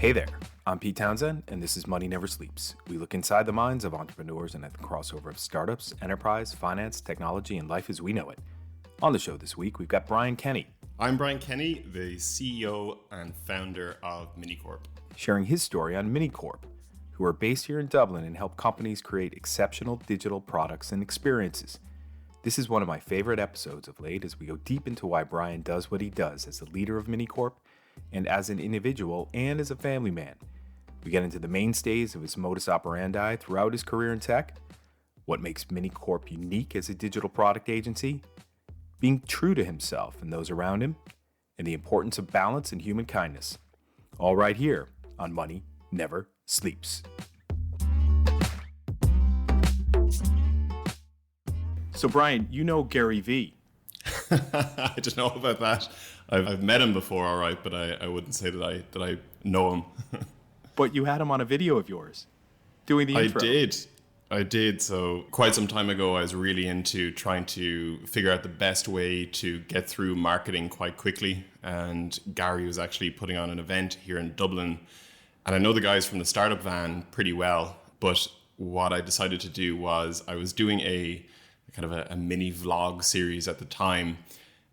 Hey there, I'm Pete Townsend, and this is Money Never Sleeps. We look inside the minds of entrepreneurs and at the crossover of startups, enterprise, finance, technology, and life as we know it. On the show this week, we've got Brian Kenny. I'm Brian Kenny, the CEO and founder of MiniCorp. Sharing his story on MiniCorp, who are based here in Dublin and help companies create exceptional digital products and experiences. This is one of my favorite episodes of late as we go deep into why Brian does what he does as the leader of MiniCorp and as an individual and as a family man. We get into the mainstays of his modus operandi throughout his career in tech, what makes MiniCorp unique as a digital product agency, being true to himself and those around him, and the importance of balance and human kindness. All right here on Money Never Sleeps. So Brian, you know Gary Vee. I don't know about that. I've met him before, all right, but I wouldn't say that I know him. But you had him on a video of yours doing the intro. I did. So quite some time ago, I was really into trying to figure out the best way to get through marketing quite quickly. And Gary was actually putting on an event here in Dublin. And I know the guys from the Startup Van pretty well. But what I decided to do was I was doing a kind of a mini vlog series at the time.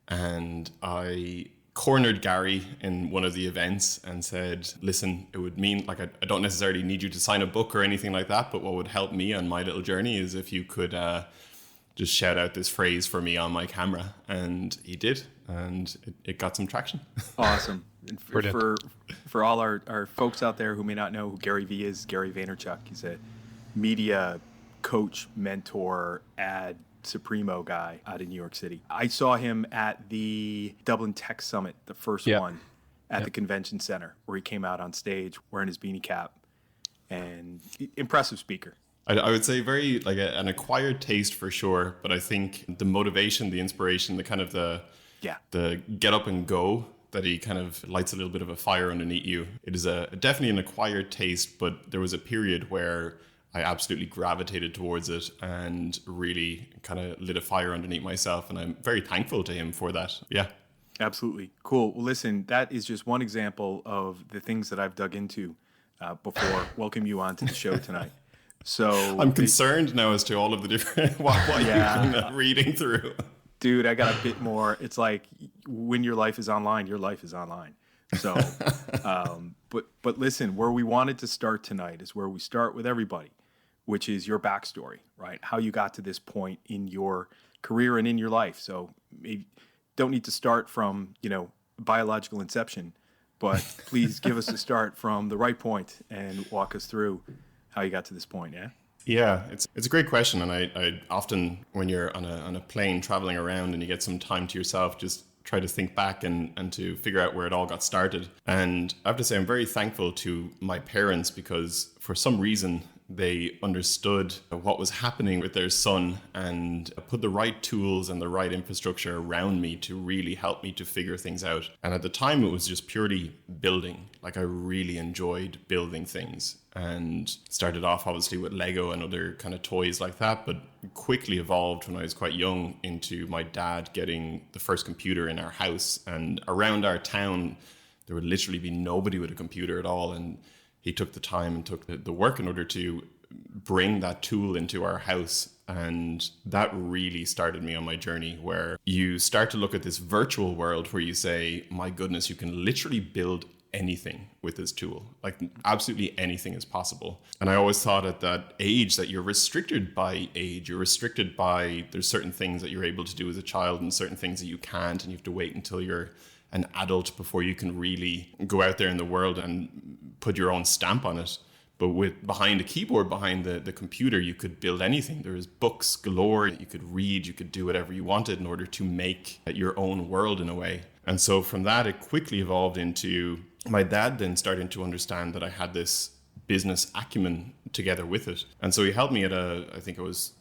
And I cornered Gary in one of the events and said, listen, it would mean like I don't necessarily need you to sign a book or anything like that, but what would help me on my little journey is if you could just shout out this phrase for me on my camera. And he did, and it got some traction. Awesome. And for all our folks out there who may not know who Gary Vee is, Gary Vaynerchuk, he's a media coach, mentor, ad Supremo guy out in New York City. I saw him at the Dublin Tech Summit, the first one at the convention center, where he came out on stage wearing his beanie cap, and impressive speaker. I would say very like an acquired taste for sure, but I think the motivation, the inspiration, the kind of the get up and go that he kind of lights a little bit of a fire underneath you. It is definitely an acquired taste, but there was a period where I absolutely gravitated towards it and really kind of lit a fire underneath myself. And I'm very thankful to him for that. Yeah. Absolutely. Cool. Well, listen, that is just one example of the things that I've dug into before welcome you on to the show tonight. So I'm concerned now as to all of the different, what you've been reading through. Dude, I got a bit more. It's like when your life is online, your life is online. So, but listen, where we wanted to start tonight is where we start with everybody, which is your backstory, right? How you got to this point in your career and in your life. So maybe don't need to start from, biological inception, but please give us a start from the right point and walk us through how you got to this point. Yeah. Yeah, it's a great question. And I often, when you're on a plane traveling around and you get some time to yourself, just try to think back and to figure out where it all got started. And I have to say, I'm very thankful to my parents because for some reason, they understood what was happening with their son and put the right tools and the right infrastructure around me to really help me to figure things out. And at the time, it was just purely building. Like I really enjoyed building things and started off obviously with Lego and other kind of toys like that, but quickly evolved when I was quite young into my dad getting the first computer in our house. And around our town, there would literally be nobody with a computer at all. And he took the time and took the work in order to bring that tool into our house. And that really started me on my journey where you start to look at this virtual world where you say, my goodness, you can literally build anything with this tool. Like absolutely anything is possible. And I always thought at that age that you're restricted by age. You're restricted by, there's certain things that you're able to do as a child and certain things that you can't. And you have to wait until you're an adult before you can really go out there in the world and put your own stamp on it. But with behind a keyboard, behind the computer, you could build anything. There was books galore. You could read, you could do whatever you wanted in order to make your own world in a way. And so from that, it quickly evolved into my dad then starting to understand that I had this business acumen together with it. And so he helped me I think it was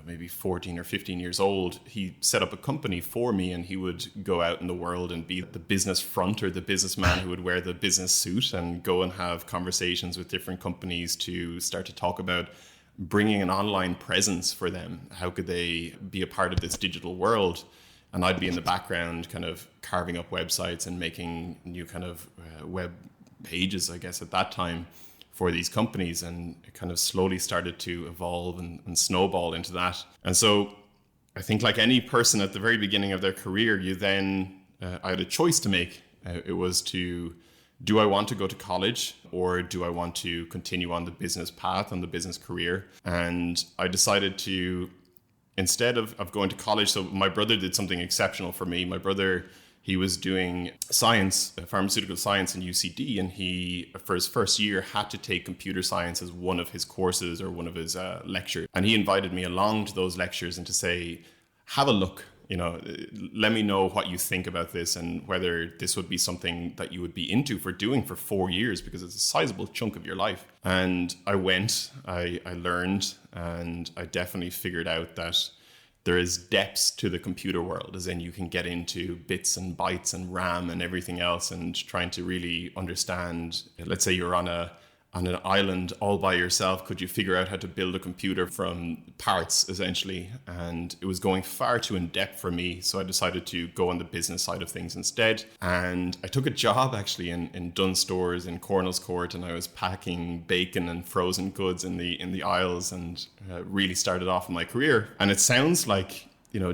maybe 14 or 15 years old. He set up a company for me and he would go out in the world and be the business front or the businessman who would wear the business suit and go and have conversations with different companies to start to talk about bringing an online presence for them. How could they be a part of this digital world? And I'd be in the background kind of carving up websites and making new kind of web pages, I guess, at that time for these companies, and it kind of slowly started to evolve and snowball into that. And so I think like any person at the very beginning of their career, you then, I had a choice to make. It was do I want to go to college, or do I want to continue on the business path, on the business career? And I decided to, instead of going to college, so my brother did something exceptional for me. My brother, he was doing science, pharmaceutical science in UCD, and he, for his first year, had to take computer science as one of his courses or one of his lectures. And he invited me along to those lectures and to say, have a look, let me know what you think about this and whether this would be something that you would be into for doing for 4 years, because it's a sizable chunk of your life. And I went, I learned, and I definitely figured out that there is depths to the computer world, as in you can get into bits and bytes and RAM and everything else, and trying to really understand, let's say you're on an island all by yourself, could you figure out how to build a computer from parts, essentially? And it was going far too in depth for me, so I decided to go on the business side of things instead. And I took a job actually in Dunnes Stores in Cornell's Court, and I was packing bacon and frozen goods in the aisles, and really started off my career. And it sounds like,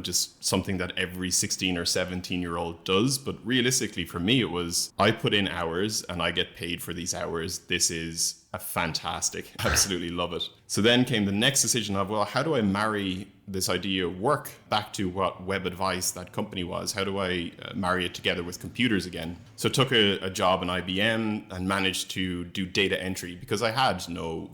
just something that every 16 or 17-year-old does. But realistically for me, it was, I put in hours and I get paid for these hours. This is a fantastic, absolutely love it. So then came the next decision of, well, how do I marry this idea of work back to what Web Advice, that company, was? How do I marry it together with computers again? So I took a job in IBM and managed to do data entry, because I had no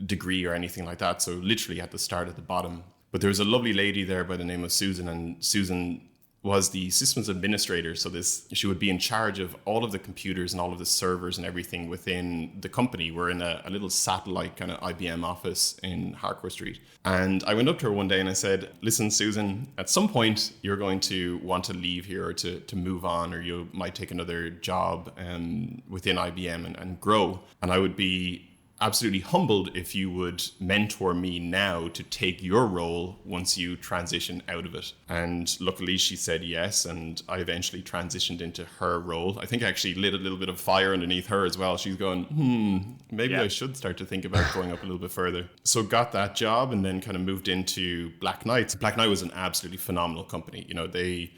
degree or anything like that. So literally had to start at the bottom. But there was a lovely lady there by the name of Susan, and Susan was the systems administrator. So she would be in charge of all of the computers and all of the servers and everything within the company. We're in a little satellite kind of IBM office in Harcourt Street. And I went up to her one day and I said, listen, Susan, at some point you're going to want to leave here, or to move on, or you might take another job within IBM and grow. And I would be absolutely humbled if you would mentor me now to take your role once you transition out of it. And luckily she said yes, and I eventually transitioned into her role. I think I actually lit a little bit of fire underneath her as well. She's going, maybe I should start to think about going up a little bit further. So got that job, and then kind of moved into Black Knight. Black Knight was an absolutely phenomenal company. They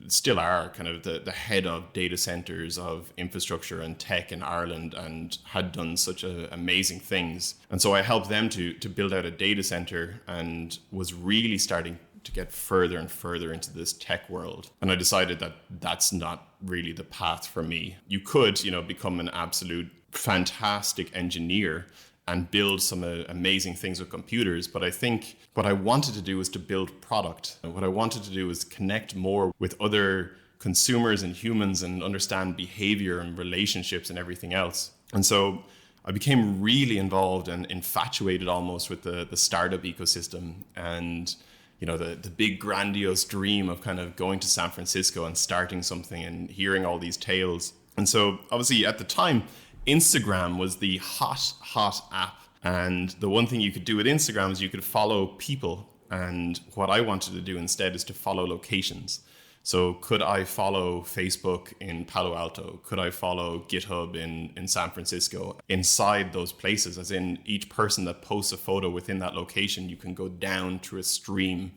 still are kind of the head of data centers, of infrastructure and tech in Ireland, and had done such amazing things. And so I helped them to build out a data center, and was really starting to get further and further into this tech world. And I decided that that's not really the path for me. You could, become an absolute fantastic engineer and build some amazing things with computers. But I think what I wanted to do was to build product. And what I wanted to do was connect more with other consumers and humans, and understand behavior and relationships and everything else. And so I became really involved and infatuated almost with the startup ecosystem, and the big grandiose dream of kind of going to San Francisco and starting something, and hearing all these tales. And so obviously at the time, Instagram was the hot app. And the one thing you could do with Instagram is you could follow people. And what I wanted to do instead is to follow locations. So could I follow Facebook in Palo Alto? Could I follow GitHub in San Francisco? Inside those places, as in each person that posts a photo within that location, you can go down through a stream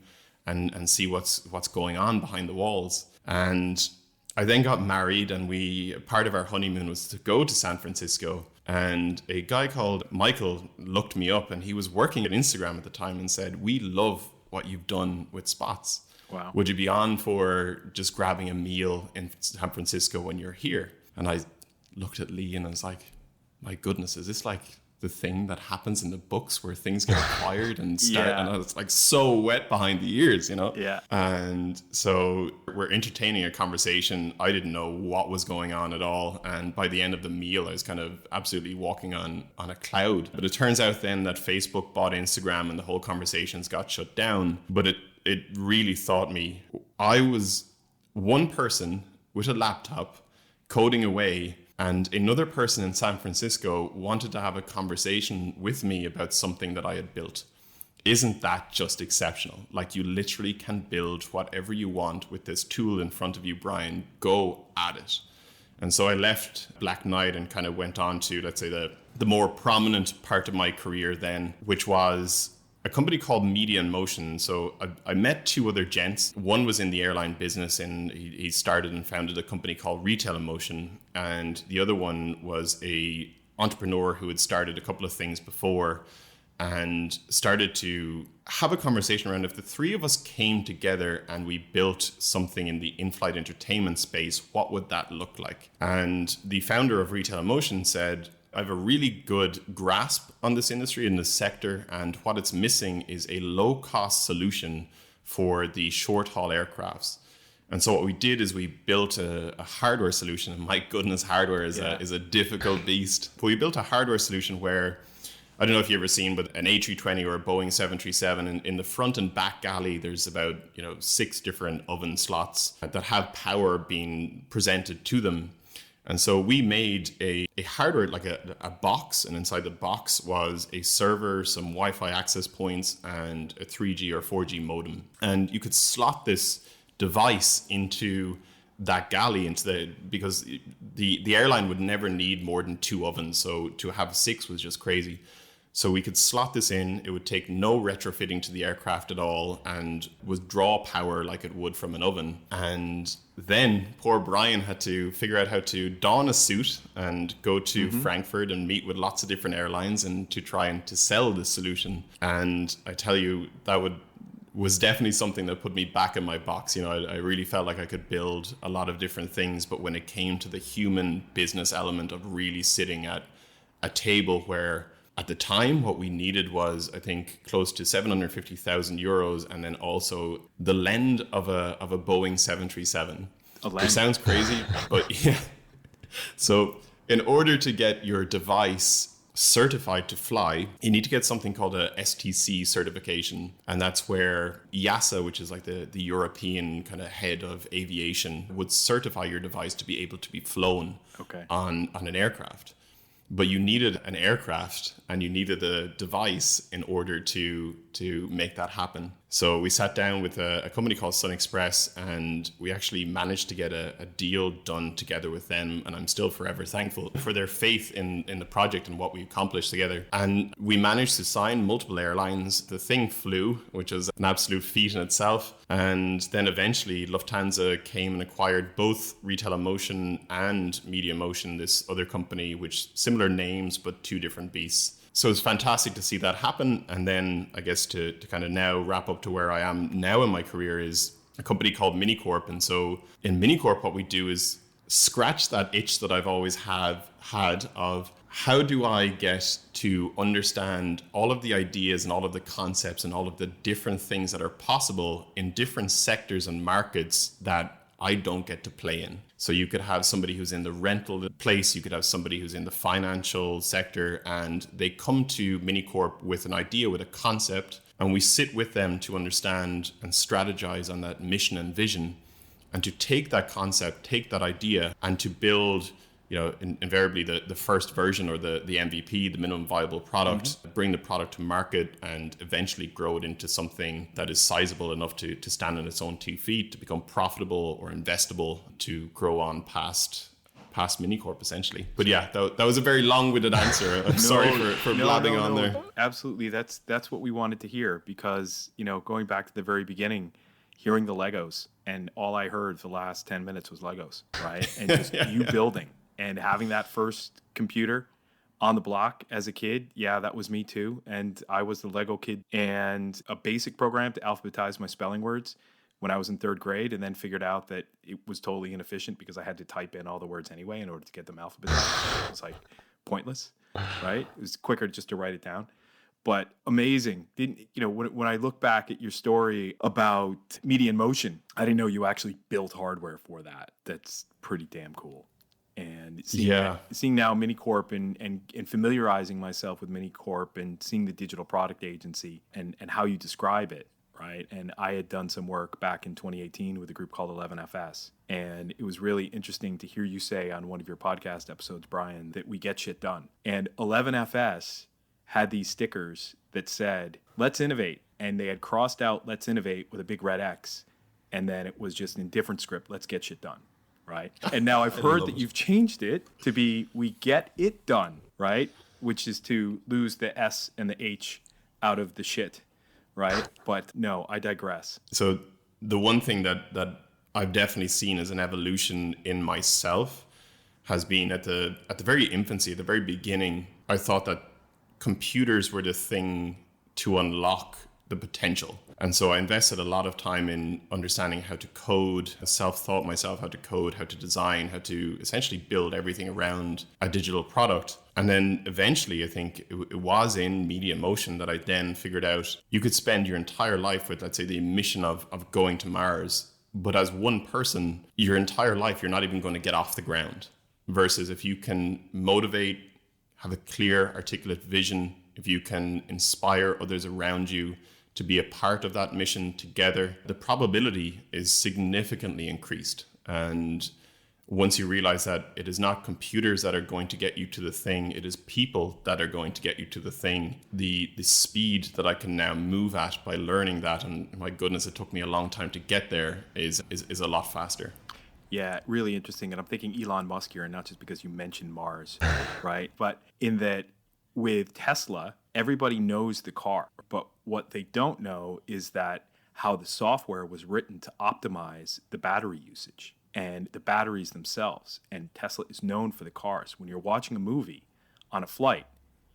and see what's going on behind the walls. And I then got married, and part of our honeymoon was to go to San Francisco. And a guy called Michael looked me up, and he was working at Instagram at the time, and said, we love what you've done with Spots. Wow. Would you be on for just grabbing a meal in San Francisco when you're here? And I looked at Lee and I was like, my goodness, is this like the thing that happens in the books where things get acquired and start? Yeah. And I was like so wet behind the ears, Yeah. And so we're entertaining a conversation. I didn't know what was going on at all. And by the end of the meal, I was kind of absolutely walking on a cloud. But it turns out then that Facebook bought Instagram, and the whole conversations got shut down. But it really taught me. I was one person with a laptop coding away, and another person in San Francisco wanted to have a conversation with me about something that I had built. Isn't that just exceptional? Like, you literally can build whatever you want with this tool in front of you, Brian. Go at it. And so I left Black Knight and kind of went on to, let's say, the more prominent part of my career then, which was a company called Media in Motion. So I met two other gents. One was in the airline business, and he started and founded a company called Retail in Motion. And the other one was a entrepreneur who had started a couple of things before and started to have a conversation around, if the three of us came together and we built something in the in-flight entertainment space, what would that look like? And the founder of Retail in Motion said, I have a really good grasp on this industry and this sector, and what it's missing is a low-cost solution for the short-haul aircrafts. And so what we did is we built a hardware solution. And my goodness, hardware is a difficult beast. But we built a hardware solution where, I don't know if you've ever seen, but an A320 or a Boeing 737, and in the front and back galley, there's about 6 different oven slots that have power being presented to them. And so we made a hardware, like a box, and inside the box was a server, some Wi-Fi access points, and a 3G or 4G modem. And you could slot this device into that galley, because the airline would never need more than 2 ovens. So to have 6 was just crazy. So we could slot this in. It would take no retrofitting to the aircraft at all and would draw power like it would from an oven. And then poor Brian had to figure out how to don a suit and go to Frankfurt and meet with lots of different airlines and to try and to sell this solution. And I tell you, that was definitely something that put me back in my box. I really felt like I could build a lot of different things, but when it came to the human business element of really sitting at a table where, at the time, what we needed was, I think, close to 750,000 euros, and then also the lend of a Boeing 737. Which sounds crazy, but yeah. So in order to get your device certified to fly, you need to get something called a STC certification. And that's where EASA, which is like the European kind of head of aviation, would certify your device to be able to be flown on an aircraft. But you needed an aircraft and you needed a device in order to make that happen. So we sat down with a company called Sun Express, and we actually managed to get a deal done together with them. And I'm still forever thankful for their faith in the project and what we accomplished together. And we managed to sign multiple airlines. The thing flew, which was an absolute feat in itself. And then eventually Lufthansa came and acquired both Retail in Motion and Media in Motion, this other company, which similar names, but 2 different beasts. So it's fantastic to see that happen. And then I guess to kind of now wrap up to where I am now in my career is a company called MiniCorp. And so in MiniCorp, what we do is scratch that itch that I've always had of how do I get to understand all of the ideas and all of the concepts and all of the different things that are possible in different sectors and markets that I don't get to play in. So you could have somebody who's in the rental place, you could have somebody who's in the financial sector, and they come to MiniCorp with an idea, with a concept, and we sit with them to understand and strategize on that mission and vision, and to take that concept, take that idea, and to build, invariably the first version or the MVP, the minimum viable product, bring the product to market, and eventually grow it into something that is sizable enough to stand on its own 2 feet, to become profitable or investable, to grow on past MiniCorp, essentially. But yeah, that was a very long-winded answer. I'm sorry for blabbing on there. Absolutely, that's what we wanted to hear, because going back to the very beginning, hearing the Legos, and all I heard for the last 10 minutes was Legos, right? And just you building. And having that first computer on the block as a kid, yeah, that was me too. And I was the Lego kid, and a basic program to alphabetize my spelling words when I was in 3rd grade, and then figured out that it was totally inefficient because I had to type in all the words anyway in order to get them alphabetized. It was like pointless, right? It was quicker just to write it down. But amazing. When I look back at your story about Media in Motion, I didn't know you actually built hardware for that. That's pretty damn cool. And seeing now MiniCorp and familiarizing myself with MiniCorp and seeing the digital product agency and how you describe it, right? And I had done some work back in 2018 with a group called 11FS. And it was really interesting to hear you say on one of your podcast episodes, Brian, that we get shit done. And 11FS had these stickers that said, "Let's innovate." And they had crossed out "Let's innovate" with a big red X. And then it was just in different script, "Let's get shit done." right? And now I've heard that you've changed it to be we get it done, right? Which is to lose the S and the H out of the shit, right? But no, I digress. So the one thing that I've definitely seen as an evolution in myself has been at the very infancy, at the very beginning, I thought that computers were the thing to unlock the potential. And so I invested a lot of time in understanding how to code, self-taught myself how to code, how to design, how to essentially build everything around a digital product. And then eventually, I think it was in Media Motion that I then figured out you could spend your entire life with, let's say, the mission of going to Mars. But as one person, your entire life, you're not even going to get off the ground. Versus if you can motivate, have a clear, articulate vision, if you can inspire others around you to be a part of that mission together, the probability is significantly increased. And once you realize that it is not computers that are going to get you to the thing, it is people that are going to get you to the thing, the speed that I can now move at by learning that, and my goodness, it took me a long time to get there, is a lot faster. Yeah, really interesting. And I'm thinking Elon Musk here, and not just because you mentioned Mars, right? But in that with Tesla, everybody knows the car, but what they don't know is that how the software was written to optimize the battery usage and the batteries themselves. And Tesla is known for the cars. When you're watching a movie on a flight,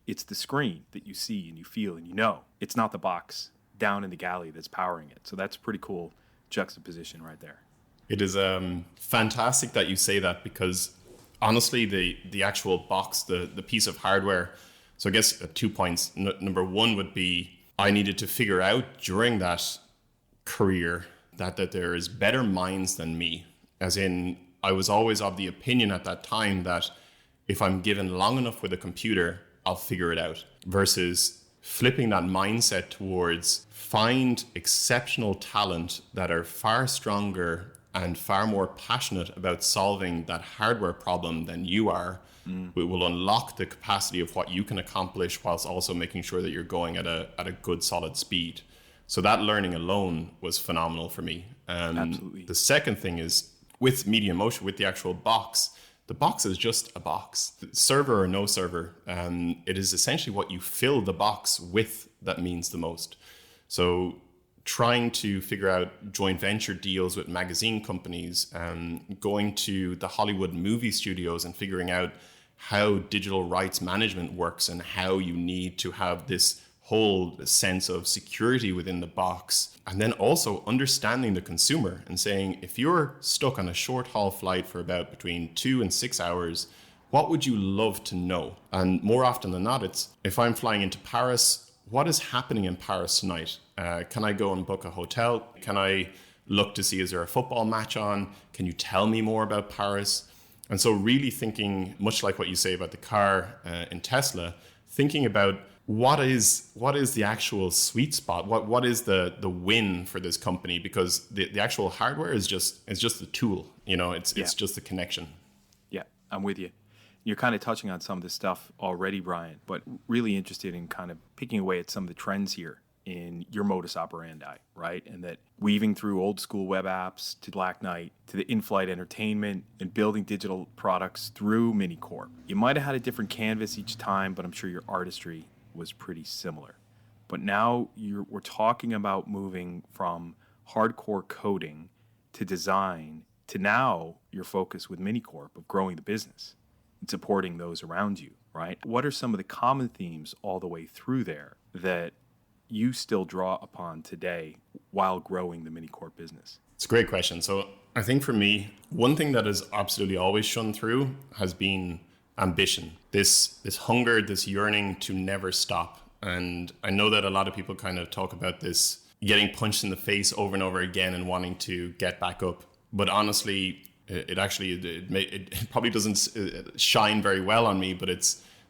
it's the screen that you see and you feel and you know. It's not the box down in the galley that's powering it. So that's a pretty cool juxtaposition right there. It is fantastic that you say that, because honestly, the actual box, the piece of hardware, so I guess 2 points. Number one would be I needed to figure out during that career that there is better minds than me. As in, I was always of the opinion at that time that if I'm given long enough with a computer, I'll figure it out. Versus flipping that mindset towards find exceptional talent that are far stronger and far more passionate about solving that hardware problem than you are. It will unlock the capacity of what you can accomplish whilst also making sure that you're going at a good solid speed. So that learning alone was phenomenal for me. Absolutely. The second thing is with Media Motion, with the actual box, the box is just a box. Server or no server, it is essentially what you fill the box with that means the most. So trying to figure out joint venture deals with magazine companies, going to the Hollywood movie studios and figuring out how digital rights management works and how you need to have this whole sense of security within the box. And then also understanding the consumer and saying, if you're stuck on a short haul flight for about between 2 and 6 hours, what would you love to know? And more often than not, it's if I'm flying into Paris, what is happening in Paris tonight? Can I go and book a hotel? Can I look to see, is there a football match on? Can you tell me more about Paris? And so really thinking, much like what you say about the car in Tesla, thinking about what is the actual sweet spot? What is the win for this company? Because the actual hardware is just a tool, it's just the connection. Yeah, I'm with you. You're kind of touching on some of this stuff already, Brian, but really interested in kind of picking away at some of the trends here in your modus operandi, right? And that weaving through old school web apps to Black Knight to the in-flight entertainment and building digital products through MiniCorp. You might have had a different canvas each time, but I'm sure your artistry was pretty similar. But now we're talking about moving from hardcore coding to design to now your focus with MiniCorp of growing the business and supporting those around you, right? What are some of the common themes all the way through there that you still draw upon today while growing the MiniCorp business? It's a great question. So I think for me, one thing that has absolutely always shone through has been ambition, this hunger, this yearning to never stop. And I know that a lot of people kind of talk about this getting punched in the face over and over again and wanting to get back up. But honestly, it probably doesn't shine very well on me, but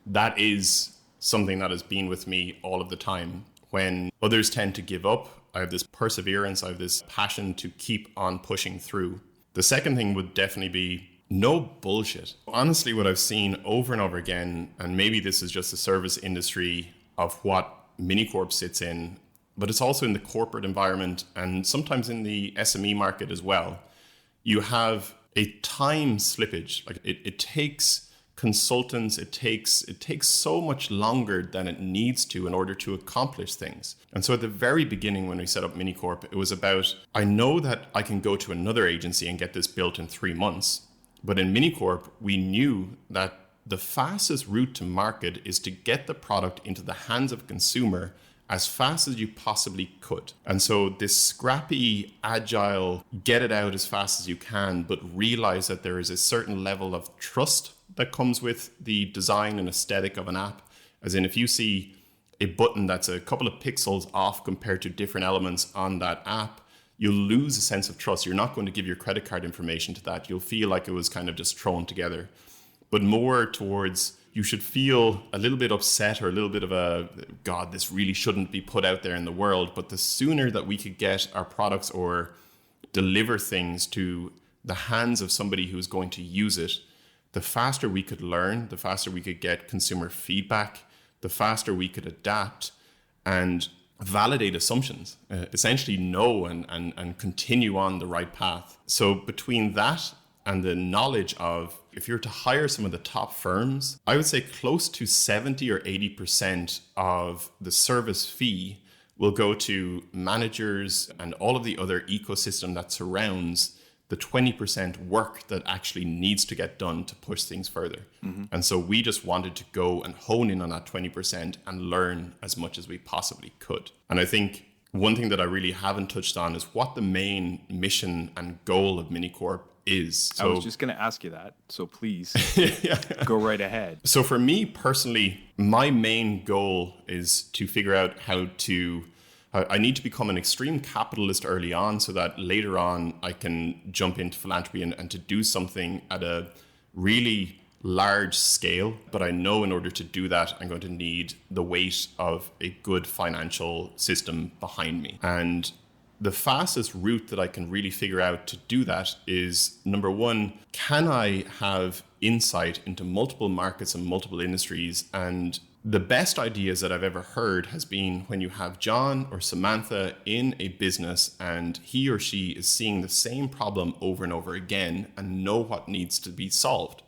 that is something that has been with me all of the time. When others tend to give up, I have this perseverance, I have this passion to keep on pushing through. The second thing would definitely be no bullshit. Honestly, what I've seen over and over again, and maybe this is just the service industry of what MiniCorp sits in, but it's also in the corporate environment and sometimes in the SME market as well. You have a time slippage. Like it takes consultants, it takes so much longer than it needs to in order to accomplish things. And so at the very beginning, when we set up MiniCorp, it was about, I know that I can go to another agency and get this built in 3 months. But in MiniCorp, we knew that the fastest route to market is to get the product into the hands of a consumer as fast as you possibly could. And so this scrappy, agile, get it out as fast as you can, but realize that there is a certain level of trust that comes with the design and aesthetic of an app. As in, if you see a button that's a couple of pixels off compared to different elements on that app, you'll lose a sense of trust. You're not going to give your credit card information to that. You'll feel like it was kind of just thrown together. But more towards, you should feel a little bit upset or a little bit of a, God, this really shouldn't be put out there in the world. But the sooner that we could get our products or deliver things to the hands of somebody who's going to use it, the faster we could learn, the faster we could get consumer feedback, the faster we could adapt and validate assumptions, essentially know and continue on the right path. So between that and the knowledge of, if you're to hire some of the top firms, I would say close to 70 or 80% of the service fee will go to managers and all of the other ecosystem that surrounds the 20% work that actually needs to get done to push things further. Mm-hmm. And so we just wanted to go and hone in on that 20% and learn as much as we possibly could. And I think one thing that I really haven't touched on is what the main mission and goal of MiniCorp is. So, I was just going to ask you that, so please go right ahead. So for me personally, my main goal is to figure out how to I need to become an extreme capitalist early on so that later on I can jump into philanthropy and to do something at a really large scale. But I know in order to do that, I'm going to need the weight of a good financial system behind me. And the fastest route that I can really figure out to do that is, number one, can I have insight into multiple markets and multiple industries? And the best ideas that I've ever heard has been when you have John or Samantha in a business and he or she is seeing the same problem over and over again and know what needs to be solved.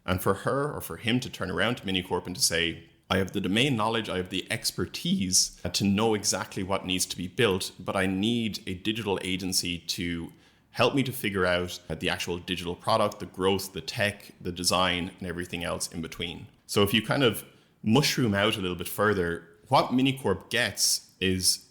And for her or for him to turn around to MiniCorp and to say, I have the domain knowledge, I have the expertise to know exactly what needs to be built, but I need a digital agency to help me to figure out the actual digital product, the growth, the tech, the design, and everything else in between. So if you kind of mushroom out a little bit further, what MiniCorp gets is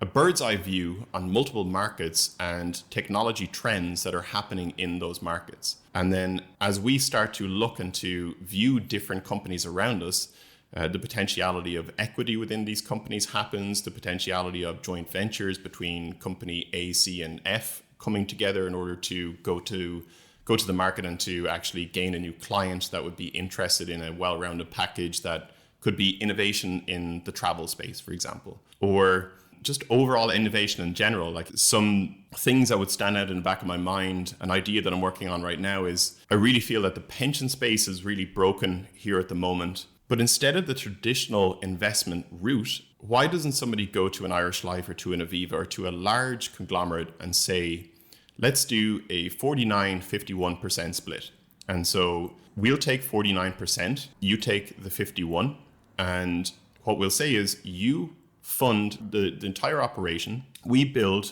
a bird's eye view on multiple markets and technology trends that are happening in those markets. And then as we start to look and to view different companies around us, the potentiality of equity within these companies happens, the potentiality of joint ventures between company A, C, and F coming together in order to go to the market and to actually gain a new client that would be interested in a well-rounded package that could be innovation in the travel space, for example, or just overall innovation in general. Like some things that would stand out in the back of my mind, an idea that I'm working on right now is I really feel that the pension space is really broken here at the moment. But instead of the traditional investment route, why doesn't somebody go to an Irish Life or to an Aviva or to a large conglomerate and say, let's do a 49-51% split. And so we'll take 49%, you take the 51. And what we'll say is you fund the entire operation. We build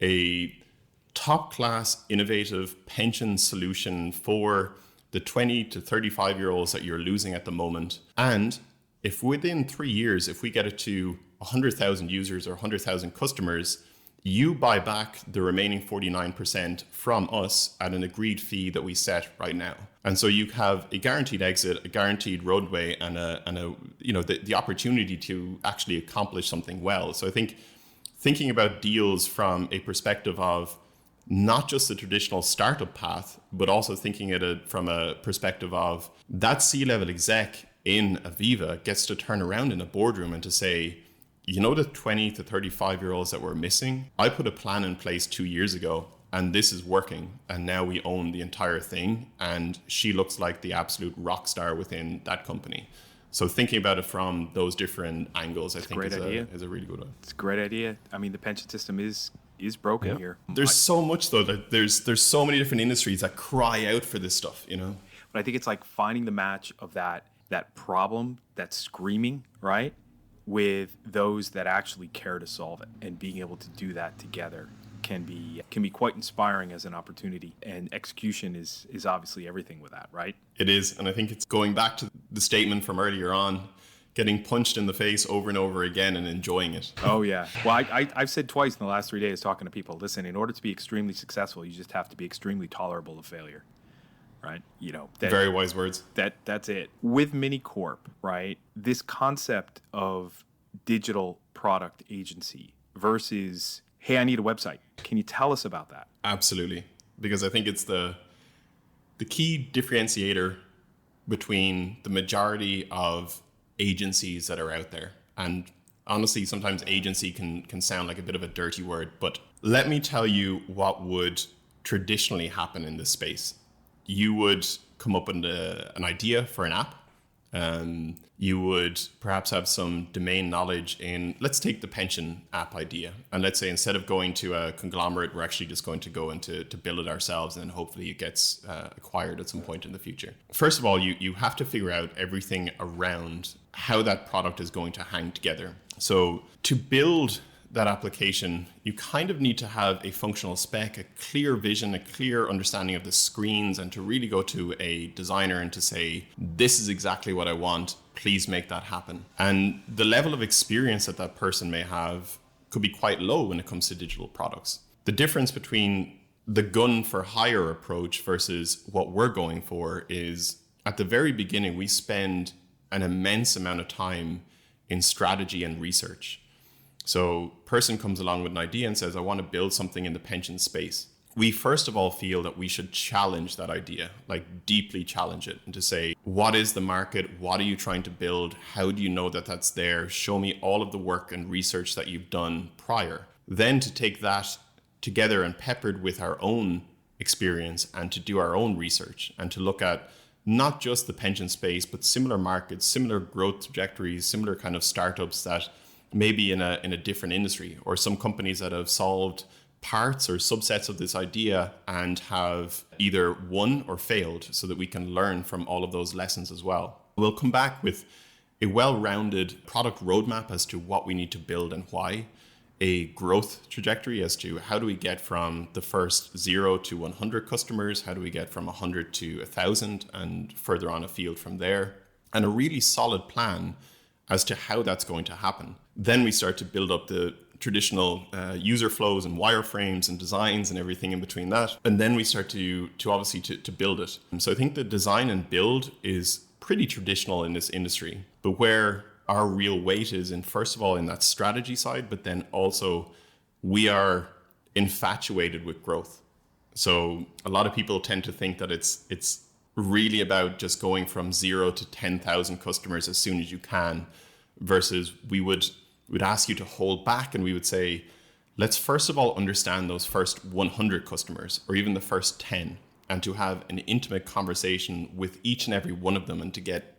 a top class innovative pension solution for the 20 to 35 year olds that you're losing at the moment. And if within 3 years, if we get it to 100,000 users or 100,000 customers, you buy back the remaining 49% from us at an agreed fee that we set right now. And so you have a guaranteed exit, a guaranteed roadway, and the opportunity to actually accomplish something well. So I think thinking about deals from a perspective of not just the traditional startup path, but also thinking from a perspective of that C-level exec in Aviva gets to turn around in a boardroom and to say, you know, the 20 to 35 year olds that we're missing, I put a plan in place 2 years ago and this is working. And now we own the entire thing. And she looks like the absolute rock star within that company. So thinking about it from those different angles, I think is a really good one. It's a great idea. I mean, the pension system is is broken here. There's so much though, that there's so many different industries that cry out for this stuff, you know. But I think it's like finding the match of that problem that's screaming, right? With those that actually care to solve it, and being able to do that together can be quite inspiring as an opportunity. And execution is obviously everything with that, right? It is, and I think it's going back to the statement from earlier on, getting punched in the face over and over again and enjoying it. Oh yeah. Well, I've said twice in the last 3 days talking to people, listen, in order to be extremely successful, you just have to be extremely tolerable of failure. Right? You know, very wise words. That's it. With MiniCorp, right? This concept of digital product agency versus, hey, I need a website. Can you tell us about that? Absolutely. Because I think it's the key differentiator between the majority of agencies that are out there. And honestly, sometimes agency can sound like a bit of a dirty word, but let me tell you what would traditionally happen in this space. You would come up with an idea for an app. You would perhaps have some domain knowledge in, let's take the pension app idea. And let's say instead of going to a conglomerate, we're actually just going to go into to build it ourselves, and then hopefully it gets acquired at some point in the future. First of all, you have to figure out everything around how that product is going to hang together. So to build that application, you kind of need to have a functional spec, a clear vision, a clear understanding of the screens, and to really go to a designer and to say, this is exactly what I want, please make that happen. And the level of experience that that person may have could be quite low when it comes to digital products. The difference between the gun for hire approach versus what we're going for is, at the very beginning, we spend an immense amount of time in strategy and research. So person comes along with an idea and says, I want to build something in the pension space. We first of all feel that we should challenge that idea, like deeply challenge it, and to say, what is the market? What are you trying to build? How do you know that that's there? Show me all of the work and research that you've done prior. Then to take that together and peppered with our own experience and to do our own research and to look at not just the pension space, but similar markets, similar growth trajectories, similar kind of startups that maybe in a different industry, or some companies that have solved parts or subsets of this idea and have either won or failed, so that we can learn from all of those lessons as well. We'll come back with a well-rounded product roadmap as to what we need to build and why, a growth trajectory as to how do we get from the first 0 to 100 customers, how do we get from 100 to 1,000 and further on afield from there, and a really solid plan as to how that's going to happen. Then we start to build up the traditional user flows and wireframes and designs and everything in between that. And then we start to obviously to build it. And so I think the design and build is pretty traditional in this industry, but where our real weight is in, first of all, in that strategy side, but then also we are infatuated with growth. So a lot of people tend to think that it's really about just going from 0 to 10,000 customers as soon as you can, versus we'd ask you to hold back, and we would say, let's first of all understand those first 100 customers or even the first 10, and to have an intimate conversation with each and every one of them, and to get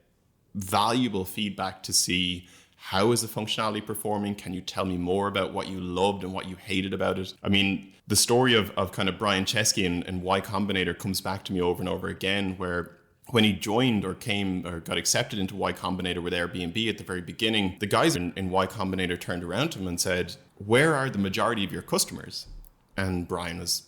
valuable feedback to see, how is the functionality performing? Can you tell me more about what you loved and what you hated about it? I mean, the story of kind of Brian Chesky and Y Combinator comes back to me over and over again, where when he joined or got accepted into Y Combinator with Airbnb at the very beginning, the guys in Y Combinator turned around to him and said, where are the majority of your customers? And Brian was,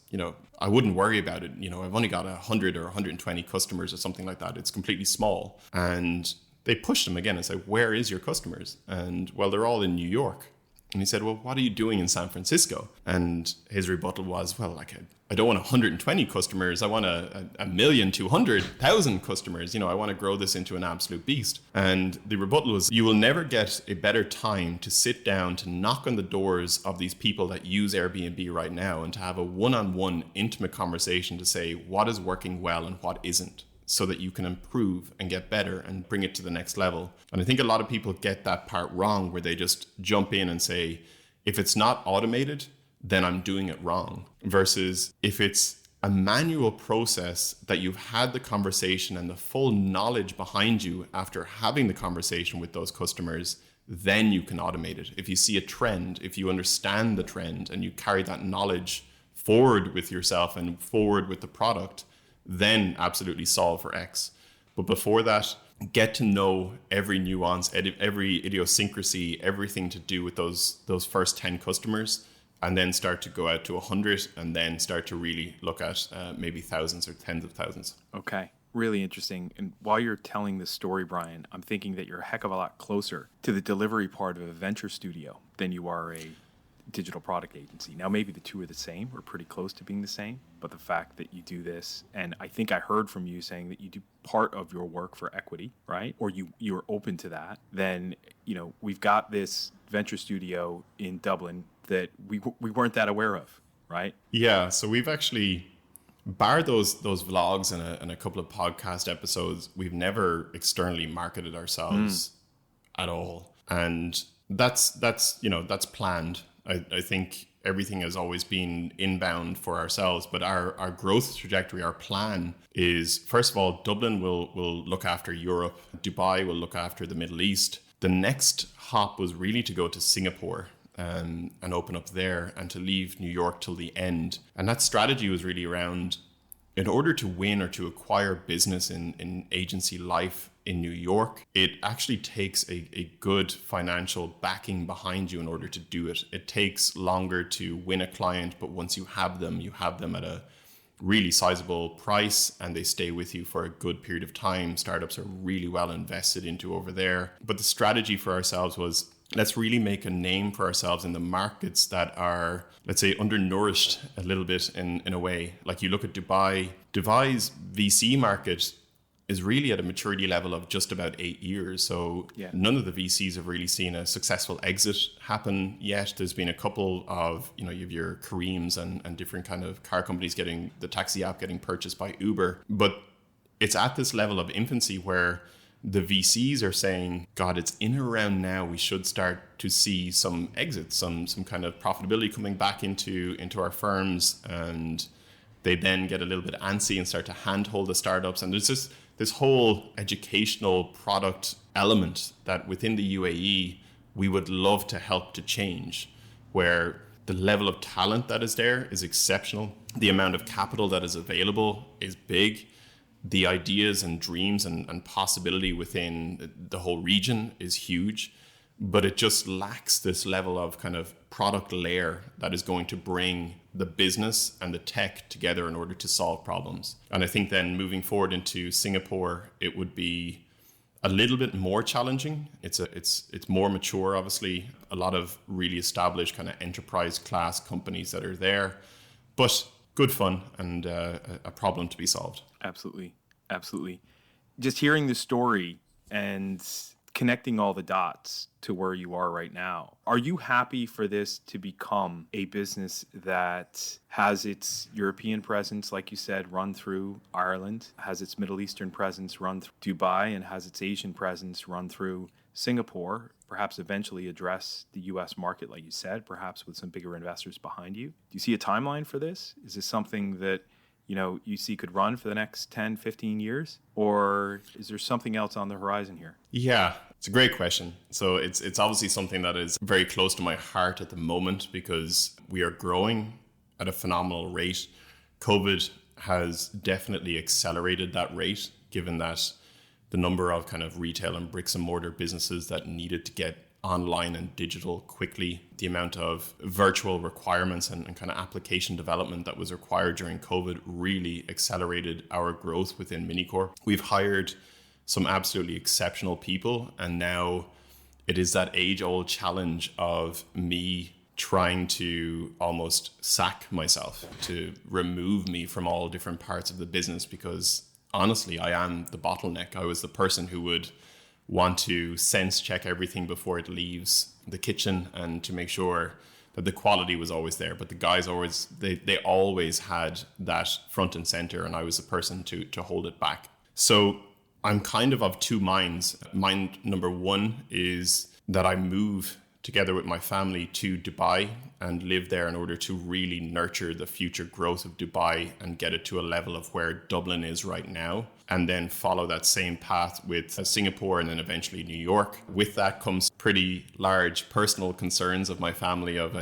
I wouldn't worry about it. I've only got 100 or 120 customers or something like that. It's completely small. And they pushed him again and said, where is your customers? And well, they're all in New York. And he said, well, what are you doing in San Francisco? And his rebuttal was, well, I don't want 120 customers. I want a 1,200,000 customers. I want to grow this into an absolute beast. And the rebuttal was, you will never get a better time to sit down, to knock on the doors of these people that use Airbnb right now, and to have a one-on-one intimate conversation to say what is working well and what isn't, so that you can improve and get better and bring it to the next level. And I think a lot of people get that part wrong, where they just jump in and say, if it's not automated, then I'm doing it wrong. Versus if it's a manual process that you've had the conversation and the full knowledge behind you after having the conversation with those customers, then you can automate it. If you see a trend, if you understand the trend and you carry that knowledge forward with yourself and forward with the product, then absolutely solve for X. But before that, get to know every nuance, every idiosyncrasy, everything to do with those first 10 customers, and then start to go out to 100, and then start to really look at maybe thousands or tens of thousands. Okay. Really interesting. And while you're telling this story, Brian, I'm thinking that you're a heck of a lot closer to the delivery part of a venture studio than you are a digital product agency. Now, maybe the two are the same or pretty close to being the same, but the fact that you do this, and I think I heard from you saying that you do part of your work for equity, right? Or you're open to that. Then, we've got this venture studio in Dublin that we weren't that aware of, right? Yeah. So we've actually, bar those vlogs and a couple of podcast episodes, we've never externally marketed ourselves at all. And that's planned. I think everything has always been inbound for ourselves, but our growth trajectory, our plan is, first of all, Dublin will look after Europe. Dubai will look after the Middle East. The next hop was really to go to Singapore and open up there, and to leave New York till the end. And that strategy was really around, in order to win or to acquire business in agency life in New York, it actually takes a good financial backing behind you in order to do it. It takes longer to win a client, but once you have them at a really sizable price, and they stay with you for a good period of time. Startups are really well invested into over there. But the strategy for ourselves was, let's really make a name for ourselves in the markets that are, let's say, undernourished a little bit in a way. Like, you look at Dubai. Dubai's VC market is really at a maturity level of just about 8 years. So none of the VCs have really seen a successful exit happen yet. There's been a couple of, you have your Careems and different kind of car companies getting, the taxi app getting purchased by Uber. But it's at this level of infancy where the VCs are saying, God, it's in and around now we should start to see some exits, some kind of profitability coming back into our firms. And they then get a little bit antsy and start to handhold the startups. And there's just this whole educational product element that within the UAE, we would love to help to change, where the level of talent that is there is exceptional. The amount of capital that is available is big. The ideas and dreams and possibility within the whole region is huge, but it just lacks this level of kind of product layer that is going to bring the business and the tech together in order to solve problems. And I think then moving forward into Singapore, it would be a little bit more challenging. It's more mature, obviously, a lot of really established kind of enterprise class companies that are there, but good fun and a problem to be solved. Absolutely. Absolutely. Just hearing the story and connecting all the dots to where you are right now, are you happy for this to become a business that has its European presence, like you said, run through Ireland, has its Middle Eastern presence run through Dubai, and has its Asian presence run through Singapore, perhaps eventually address the US market, like you said, perhaps with some bigger investors behind you? Do you see a timeline for this? Is this something that you see could run for the next 10, 15 years? Or is there something else on the horizon here? Yeah, it's a great question. So it's obviously something that is very close to my heart at the moment, because we are growing at a phenomenal rate. COVID has definitely accelerated that rate, given that the number of kind of retail and bricks and mortar businesses that needed to get online and digital quickly, the amount of virtual requirements and kind of application development that was required during COVID really accelerated our growth within MiniCorp. We've hired some absolutely exceptional people, and now it is that age-old challenge of me trying to almost sack myself, to remove me from all different parts of the business, because honestly, I am the bottleneck. I was the person who would want to sense check everything before it leaves the kitchen, and to make sure that the quality was always there. But the guys they always had that front and center, and I was the person to hold it back. So I'm kind of two minds. Mind number one is that I move together with my family to Dubai and live there in order to really nurture the future growth of Dubai and get it to a level of where Dublin is right now, and then follow that same path with Singapore and then eventually New York. With that comes pretty large personal concerns of my family of,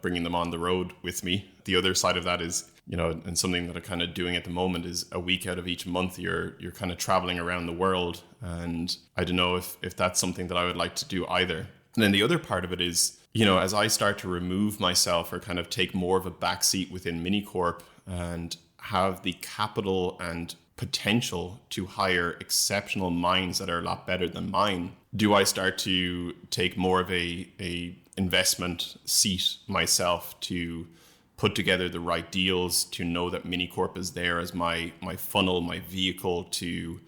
bringing them on the road with me. The other side of that is, and something that I'm kind of doing at the moment is a week out of each month, you're kind of traveling around the world. And I don't know if that's something that I would like to do either. And then the other part of it is, as I start to remove myself or kind of take more of a backseat within MiniCorp and have the capital and potential to hire exceptional minds that are a lot better than mine, do I start to take more of a investment seat myself to put together the right deals, to know that MiniCorp is there as my funnel, my vehicle to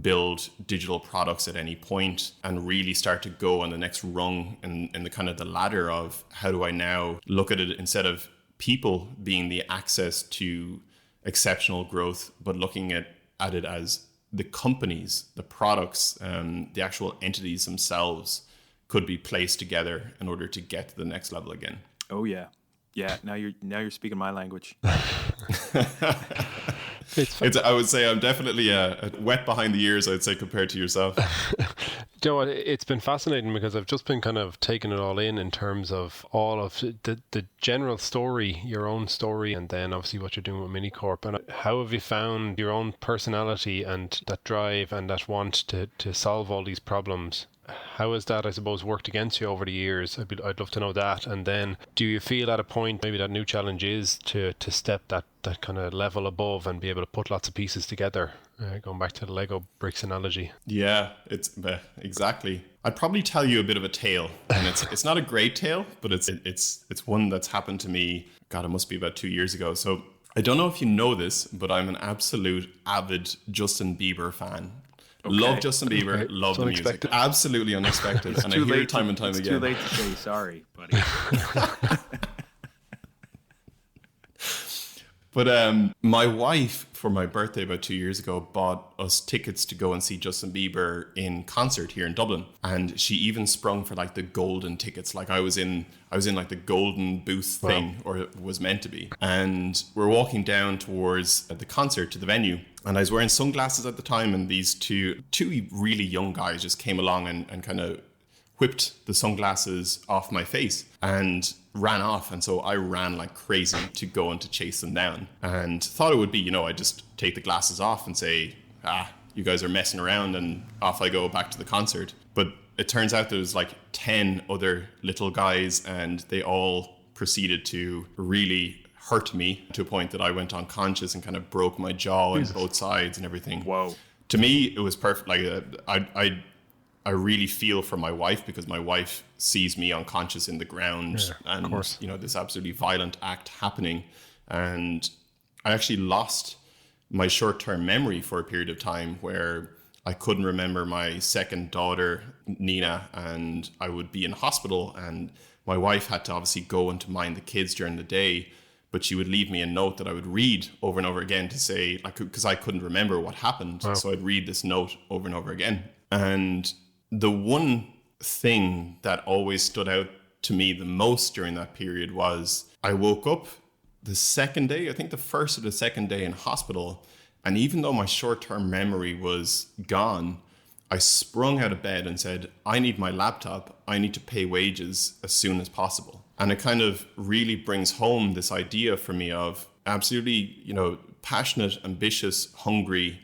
build digital products at any point, and really start to go on the next rung in the kind of the ladder of how do I now look at it instead of people being the access to exceptional growth, but looking at it as the companies, the products, the actual entities themselves could be placed together in order to get to the next level again. Oh yeah. Yeah, now you're speaking my language. I would say I'm definitely wet behind the ears, I'd say, compared to yourself. You know what? It's been fascinating because I've just been kind of taking it all in terms of all of the general story, your own story, and then obviously what you're doing with MiniCorp. And how have you found your own personality and that drive and that want to solve all these problems? How has that, I suppose, worked against you over the years? I'd love to know that. And then do you feel at a point maybe that new challenge is to step that kind of level above and be able to put lots of pieces together? Going back to the Lego bricks analogy. Yeah, it's exactly. I'd probably tell you a bit of a tale, and it's not a great tale, but it's one that's happened to me. God, it must be about 2 years ago. So I don't know if you know this, but I'm an absolute avid Justin Bieber fan. Okay. Love Justin Bieber, okay. Love the music. Absolutely unexpected. And I hear it time and time again. It's too late to say sorry, buddy. But my wife, for my birthday about 2 years ago, bought us tickets to go and see Justin Bieber in concert here in Dublin. And she even sprung for like the golden tickets. Like I was in like the golden booth thing, or it was meant to be. And we're walking down towards the concert to the venue. And I was wearing sunglasses at the time, and these two really young guys just came along and kind of whipped the sunglasses off my face and ran off. And so I ran like crazy to go and to chase them down, and thought it would be, I'd just take the glasses off and say, you guys are messing around, and off I go back to the concert. But it turns out there's like 10 other little guys, and they all proceeded to really hurt me to a point that I went unconscious and kind of broke my jaw on both sides and everything. Whoa. To me, it was perfect. Like I really feel for my wife, because my wife sees me unconscious in the ground, and this absolutely violent act happening. And I actually lost my short-term memory for a period of time where I couldn't remember my second daughter, Nina, and I would be in hospital, and my wife had to obviously go and to mind the kids during the day, but she would leave me a note that I would read over and over again to say, like, because I couldn't remember what happened. Wow. So I'd read this note over and over again. And the one thing that always stood out to me the most during that period was I woke up the second day, I think the first or the second day in hospital. And even though my short-term memory was gone, I sprung out of bed and said, I need my laptop. I need to pay wages as soon as possible. And it kind of really brings home this idea for me of absolutely, passionate, ambitious, hungry,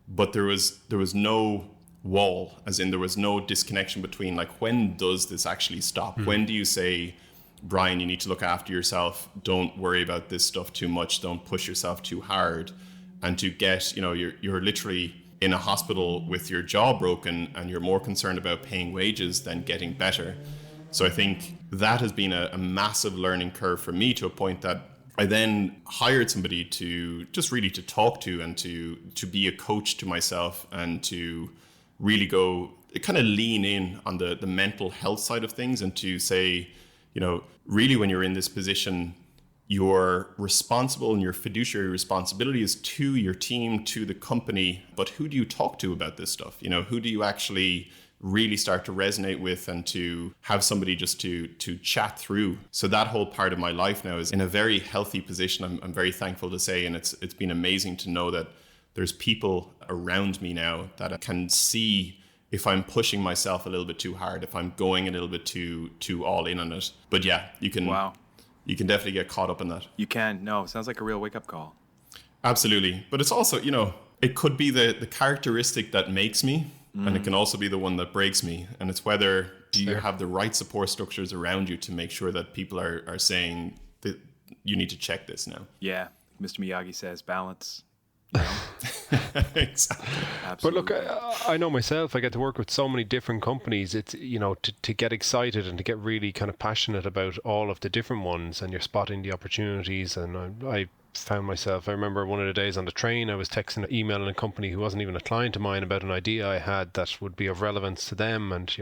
but there was no wall, as in there was no disconnection between like, when does this actually stop? Mm-hmm. When do you say, Brian, you need to look after yourself. Don't worry about this stuff too much. Don't push yourself too hard. And to get, you're literally in a hospital with your jaw broken, and you're more concerned about paying wages than getting better. So I think that has been a massive learning curve for me, to a point that I then hired somebody to just really to talk to and to be a coach to myself, and to really go kind of lean in on the mental health side of things, and to say, really when you're in this position, you're responsible, and your fiduciary responsibility is to your team, to the company, but who do you talk to about this stuff? Who do you actually really start to resonate with, and to have somebody just to chat through. So that whole part of my life now is in a very healthy position. I'm very thankful to say, and it's been amazing to know that there's people around me now that I can see if I'm pushing myself a little bit too hard, if I'm going a little bit too all in on it. But yeah, you can definitely get caught up in that. You can. No, it sounds like a real wake-up call. Absolutely. But it's also, it could be the characteristic that makes me, and it can also be the one that breaks me. And it's whether do you have the right support structures around you to make sure that people are saying that you need to check this now. Yeah. Mr. Miyagi says balance. Exactly. But look, I know myself, I get to work with so many different companies. It's, to get excited and to get really kind of passionate about all of the different ones, and you're spotting the opportunities. And I found myself, I remember one of the days on the train, I was texting, emailing a company who wasn't even a client of mine about an idea I had that would be of relevance to them. And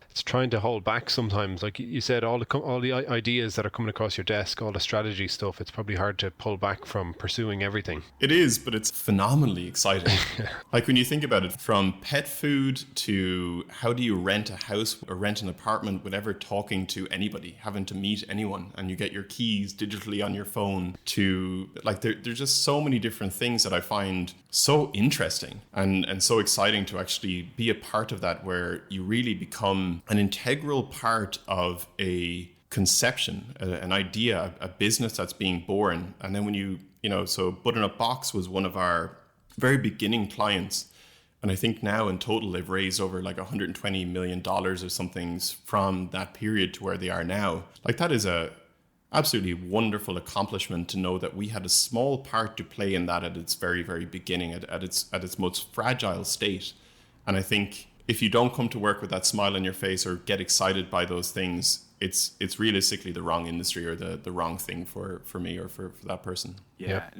it's trying to hold back sometimes. Like you said, all the ideas that are coming across your desk, all the strategy stuff, it's probably hard to pull back from pursuing everything. It is, but it's phenomenally exciting. Like when you think about it, from pet food to how do you rent a house or rent an apartment without ever talking to anybody, having to meet anyone, and you get your keys digitally on your phone, to like there's just so many different things that I find so interesting and so exciting to actually be a part of that, where you really become an integral part of a conception, an idea, a business that's being born. And then when so Butternut Box was one of our very beginning clients. And I think now in total, they've raised over like $120 million or something from that period to where they are now. Like that is a absolutely wonderful accomplishment, to know that we had a small part to play in that at its very, very beginning, at its most fragile state. And I think if you don't come to work with that smile on your face or get excited by those things, it's realistically the wrong industry or the wrong thing for me or for that person. Yeah, yep.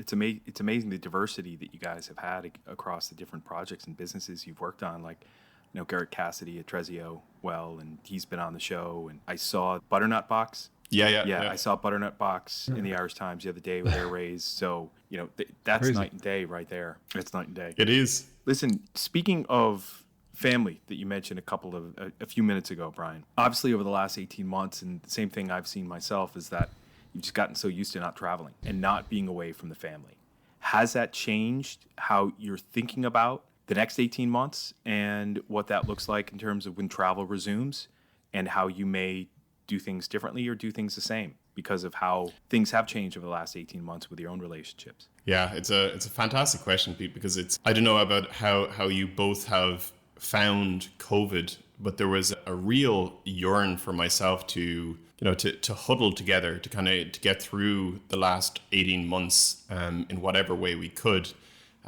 It's amazing the diversity that you guys have had across the different projects and businesses you've worked on. Like, Garrett Cassidy at Trezio, and he's been on the show, and I saw Butternut Box. Yeah. I saw Butternut Box in the Irish Times the other day with their raise. So, that's crazy. Night and day right there. It's night and day. It is. Listen, speaking of family that you mentioned a few minutes ago, Brian, obviously over the last 18 months, and the same thing I've seen myself, is that you've just gotten so used to not traveling and not being away from the family. Has that changed how you're thinking about the next 18 months and what that looks like in terms of when travel resumes, and how you may do things differently or do things the same because of how things have changed over the last 18 months with your own relationships? Yeah, it's a fantastic question, Pete, because I don't know about how you both have found COVID, but there was a real yearn for myself to huddle together to get through the last 18 months in whatever way we could.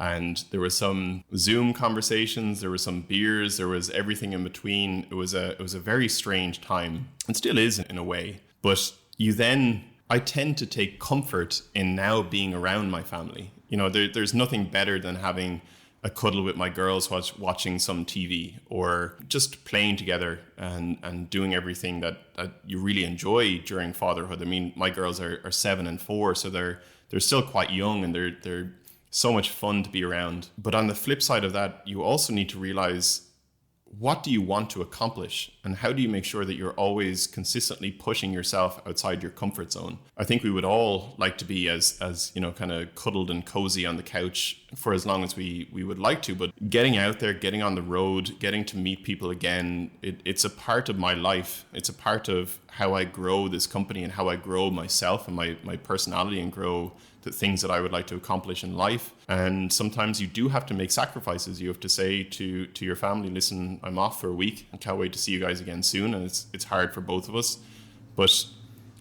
And there was some Zoom conversations, there was some beers, there was everything in between. It was a very strange time, and still is in a way. But I tend to take comfort in now being around my family. There's nothing better than having a cuddle with my girls watching some TV, or just playing together and doing everything that you really enjoy during fatherhood. I mean, my girls are 7 and 4, so they're still quite young, and they're so much fun to be around. But on the flip side of that, you also need to realize, what do you want to accomplish, and how do you make sure that you're always consistently pushing yourself outside your comfort zone? I think we would all like to be as kind of cuddled and cozy on the couch for as long as we would like to, but getting out there, getting on the road, getting to meet people again, it's a part of my life. It's a part of how I grow this company and how I grow myself and my personality, and grow the things that I would like to accomplish in life. And sometimes you do have to make sacrifices. You have to say to your family, listen, I'm off for a week. I can't wait to see you guys again soon. And it's hard for both of us. But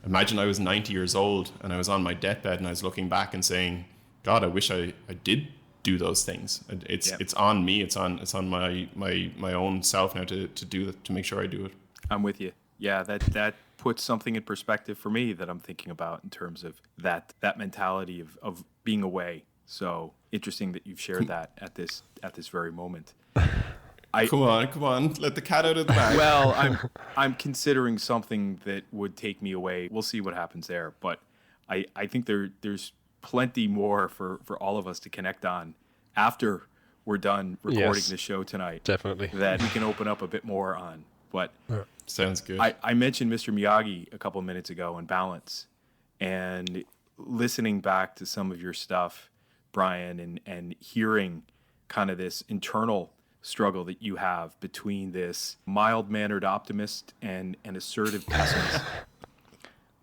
imagine I was 90 years old and I was on my deathbed and I was looking back and saying, God, I wish I did do those things. It's on me. It's on my own self now to do that, to make sure I do it. I'm with you. Yeah, that puts something in perspective for me that I'm thinking about in terms of that mentality of being away. So interesting that you've shared that at this very moment. Come on, let the cat out of the bag. Well, I'm considering something that would take me away. We'll see what happens there, but I think there's plenty more for all of us to connect on after we're done recording Yes. the show tonight, Definitely. that we can open up a bit more on. But Sounds good. I mentioned Mr. Miyagi a couple of minutes ago and balance, and listening back to some of your stuff, Brian, and hearing kind of this internal struggle that you have between this mild-mannered optimist and assertive pessimist.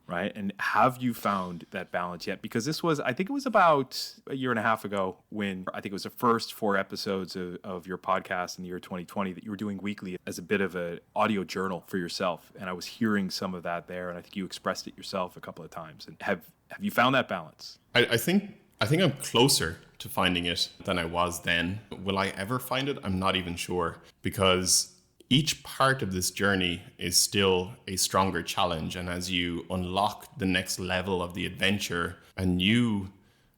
Right? And have you found that balance yet? Because this was, I think it was about a year and a half ago when I think it was the first 4 episodes of your podcast in the year 2020 that you were doing weekly as a bit of an audio journal for yourself. And I was hearing some of that there, and I think you expressed it yourself a couple of times. And have you found that balance? I think I'm closer to finding it than I was then. Will I ever find it? I'm not even sure, because each part of this journey is still a stronger challenge. And as you unlock the next level of the adventure, a new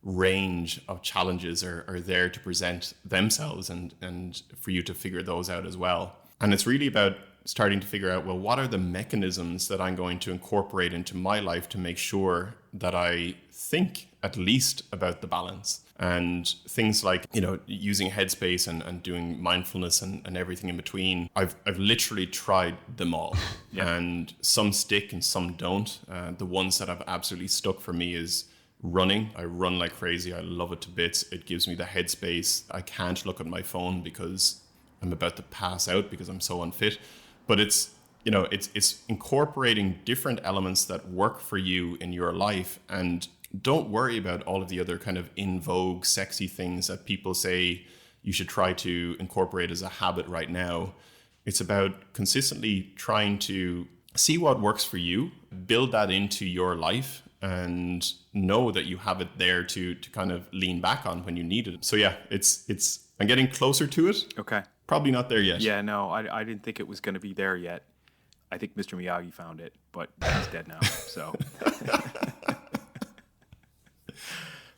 range of challenges are there to present themselves and for you to figure those out as well. And it's really about starting to figure out, well, what are the mechanisms that I'm going to incorporate into my life to make sure that I think at least about the balance. And things like, using Headspace and doing mindfulness and everything in between. I've literally tried them all. Yeah. And some stick and some don't. The ones that have absolutely stuck for me is running. I run like crazy. I love it to bits. It gives me the headspace. I can't look at my phone because I'm about to pass out because I'm so unfit. But it's incorporating different elements that work for you in your life, and don't worry about all of the other kind of in vogue, sexy things that people say you should try to incorporate as a habit right now. It's about consistently trying to see what works for you, build that into your life, and know that you have it there to kind of lean back on when you need it. So yeah, I'm getting closer to it. Okay. Probably not there yet. Yeah, no, I didn't think it was going to be there yet. I think Mr. Miyagi found it, but he's dead now. So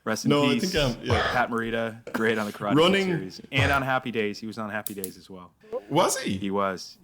rest in peace. I think Pat Morita, great on the Karate Kid series, and on Happy Days. He was on Happy Days as well. Was he? He was.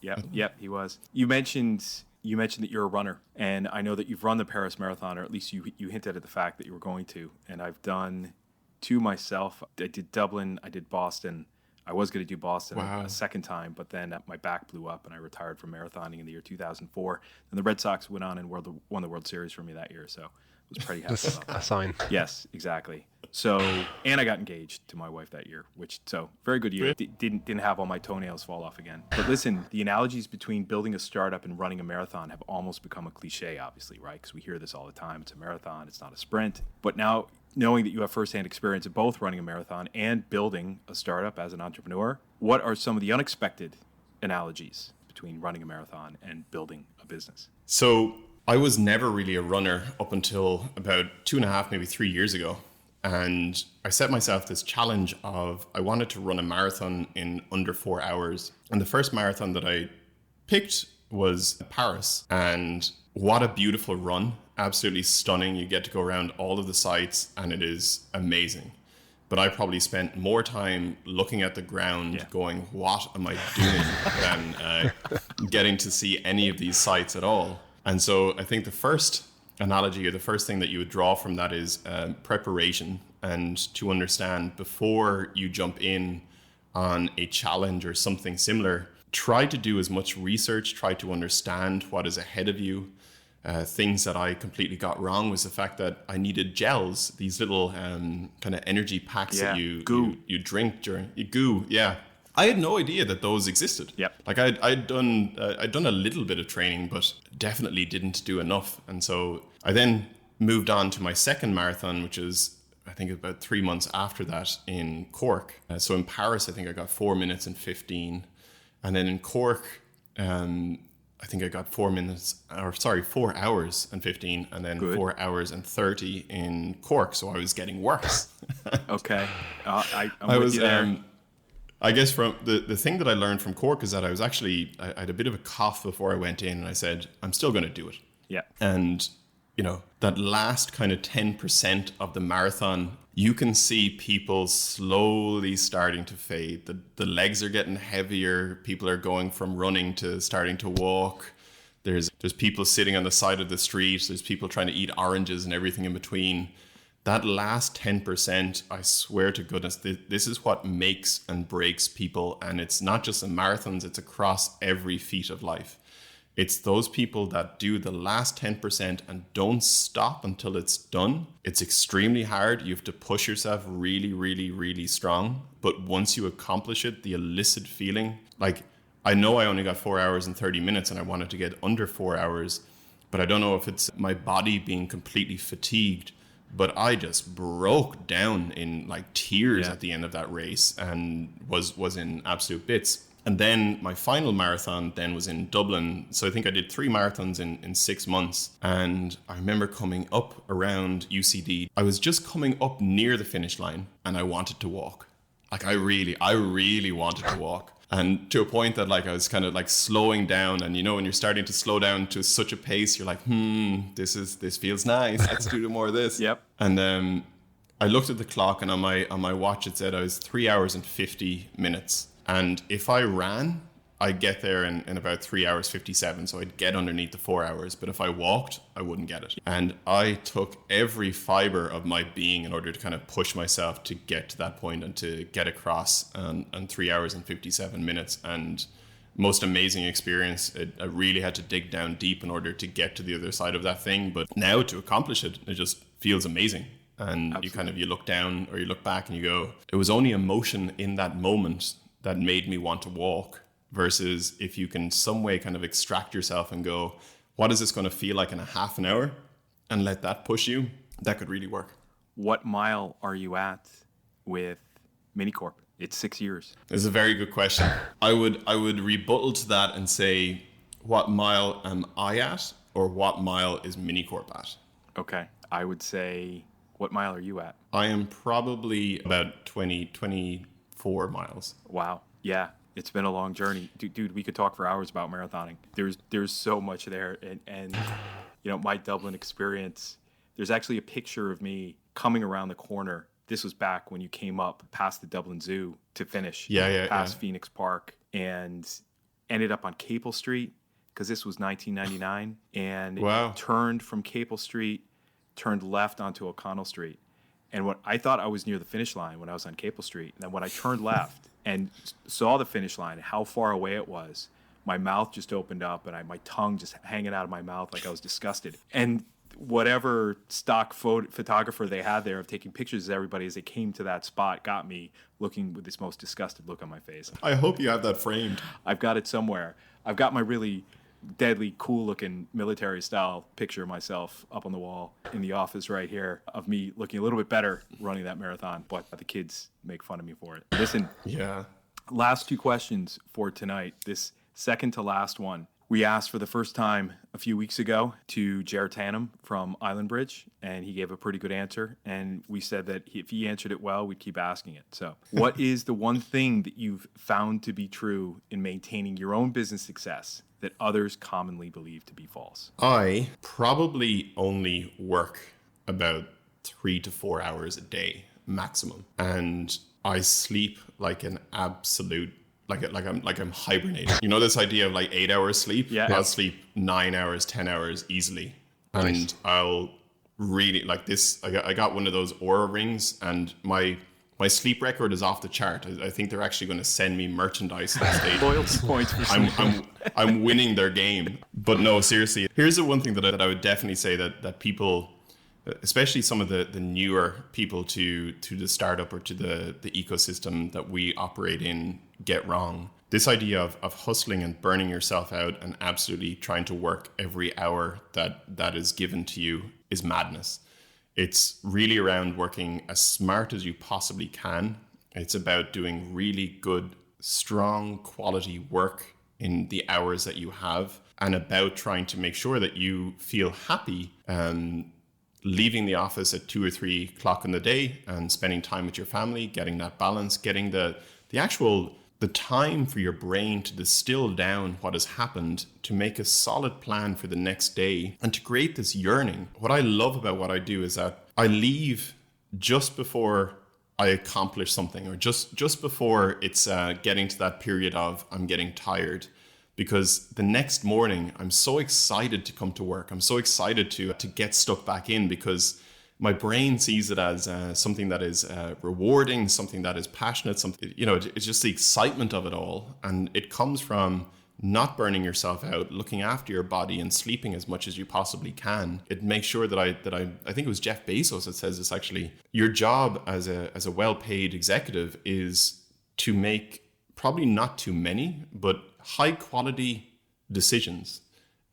Yep, he was. You mentioned that you're a runner, and I know that you've run the Paris Marathon, or at least you hinted at the fact that you were going to. And I've done 2 myself. I did Dublin. I did Boston. I was going to do Boston a second time, but then my back blew up and I retired from marathoning in the year 2004. And the Red Sox went on and won the World Series for me that year, so I was pretty happy about that. A sign. Yes, exactly. So, and I got engaged to my wife that year, so very good year. Didn't have all my toenails fall off again. But listen, the analogies between building a startup and running a marathon have almost become a cliche, obviously, right? Because we hear this all the time. It's a marathon, it's not a sprint. But now, knowing that you have firsthand experience of both running a marathon and building a startup as an entrepreneur, what are some of the unexpected analogies between running a marathon and building a business? So I was never really a runner up until about 2.5, maybe 3 years ago. And I set myself this challenge of I wanted to run a marathon in under 4 hours. And the first marathon that I picked was Paris. And what a beautiful run. Absolutely stunning. You get to go around all of the sites and it is amazing. But I probably spent more time looking at the ground going, what am I doing, than getting to see any of these sites at all. And so I think the first analogy, or the first thing that you would draw from that, is preparation, and to understand before you jump in on a challenge or something similar, try to do as much research, try to understand what is ahead of you. Things that I completely got wrong was the fact that I needed gels, these little kind of energy packs that you drink during goo. Yeah, I had no idea that those existed. Yep. Like I'd done a little bit of training, but definitely didn't do enough. And so I then moved on to my second marathon, which is I think about 3 months after that in Cork. So in Paris, I think I got 4 minutes and 15, and then in Cork, I think I got 4 hours and 15, and then 4 hours and 30 in Cork. So I was getting worse. Okay. I'm with you there. I guess from the thing that I learned from Cork is that I had a bit of a cough before I went in, and I said, I'm still going to do it. Yeah. And, that last kind of 10% of the marathon, you can see people slowly starting to fade. The legs are getting heavier. People are going from running to starting to walk. There's people sitting on the side of the street. There's people trying to eat oranges and everything in between. that last 10%, I swear to goodness, this is what makes and breaks people. And it's not just in marathons, it's across every feat of life. It's those people that do the last 10% and don't stop until it's done. It's extremely hard. You have to push yourself really, really, really strong. But once you accomplish it, the illicit feeling, like I know I only got 4 hours and 30 minutes and I wanted to get under 4 hours, but I don't know if it's my body being completely fatigued. But I just broke down in like tears at the end of that race and was in absolute bits. And then my final marathon then was in Dublin. So I think I did 3 marathons in 6 months. And I remember coming up around UCD. I was just coming up near the finish line and I wanted to walk. Like I really wanted to walk. And to a point that like I was kind of like slowing down, and you know when you're starting to slow down to such a pace, you're like, this feels nice. Let's do more of this. Yep. And I looked at the clock, and on my watch it said I was 3 hours and 50 minutes. And if I ran, I'd get there in about 3 hours 57, so I'd get underneath the 4 hours. But if I walked, I wouldn't get it. And I took every fiber of my being in order to kind of push myself to get to that point and to get across and 3 hours and 57 minutes. And most amazing experience. I really had to dig down deep in order to get to the other side of that thing. But now to accomplish it, it just feels amazing. And Absolutely. you look down or you look back and you go, it was only emotion in that moment that made me want to walk. Versus if you can some way kind of extract yourself and go, what is this going to feel like in a half an hour? And let that push you, that could really work. What mile are you at with MiniCorp? It's 6 years. This is a very good question. I would rebuttal to that and say, what mile am I at, or what mile is MiniCorp at? Okay. I would say, what mile are you at? I am probably about 24 miles. Wow. Yeah. It's been a long journey. Dude, we could talk for hours about marathoning. There's so much there. And you know, my Dublin experience, there's actually a picture of me coming around the corner. This was back when you came up past the Dublin Zoo to finish. Past Phoenix Park, and ended up on Capel Street, because this was 1999. And turned from Capel Street, turned left onto O'Connell Street. And what I thought I was near the finish line when I was on Capel Street. And then when I turned left and saw the finish line, how far away it was, my mouth just opened up and my tongue just hanging out of my mouth like I was disgusted. And whatever stock photographer they had there of taking pictures of everybody as they came to that spot got me looking with this most disgusted look on my face. I hope you have that framed. I've got it somewhere. I've got my really deadly cool looking military style picture of myself up on the wall in the office right here of me looking a little bit better running that marathon, but the kids make fun of me for it. Listen, last 2 questions for tonight. This second to last one, we asked for the first time a few weeks ago to Jared Tanham from Island Bridge, and he gave a pretty good answer. And we said that if he answered it well, we'd keep asking it. So what is the one thing that you've found to be true in maintaining your own business success that others commonly believe to be false? I probably only work about 3 to 4 hours a day maximum, and I sleep like an absolute like I'm hibernating. You know this idea of like 8 hours sleep? Yeah. I'll sleep 9 hours, 10 hours easily, and I'll really like this. I got one of those Aura rings, and my sleep record is off the chart. I think they're actually going to send me merchandise at stage. Loyalty points for I'm winning their game. But no, seriously, here's the one thing that I would definitely say that people, especially some of the newer people to the startup or to the ecosystem that we operate in, get wrong. This idea of hustling and burning yourself out and absolutely trying to work every hour that is given to you is madness. It's really around working as smart as you possibly can. It's about doing really good, strong quality work in the hours that you have, and about trying to make sure that you feel happy leaving the office at 2 or 3 o'clock in the day and spending time with your family, getting that balance, getting the time for your brain to distill down what has happened, to make a solid plan for the next day, and to create this yearning. What I love about what I do is that I leave just before I accomplish something, or just before it's getting to that period of I'm getting tired. Because the next morning, I'm so excited to come to work. I'm so excited to get stuck back in, because my brain sees it as something that is rewarding, something that is passionate, something, it's just the excitement of it all. And it comes from not burning yourself out, looking after your body and sleeping as much as you possibly can. It makes sure that I think it was Jeff Bezos that says this actually. Your job as a well-paid executive is to make probably not too many, but high quality decisions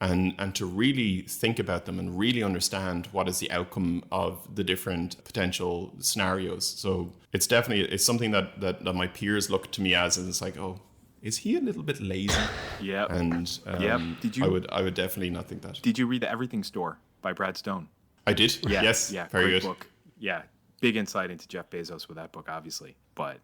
and to really think about them and really understand what is the outcome of the different potential scenarios. So it's something that my peers look to me as, and it's like, oh, is he a little bit lazy? Yeah. And I would definitely not think that. Did you read The Everything Store by Brad Stone? I did. Yeah. Yes. Yeah. Very great good book. Yeah. Big insight into Jeff Bezos with that book, obviously. But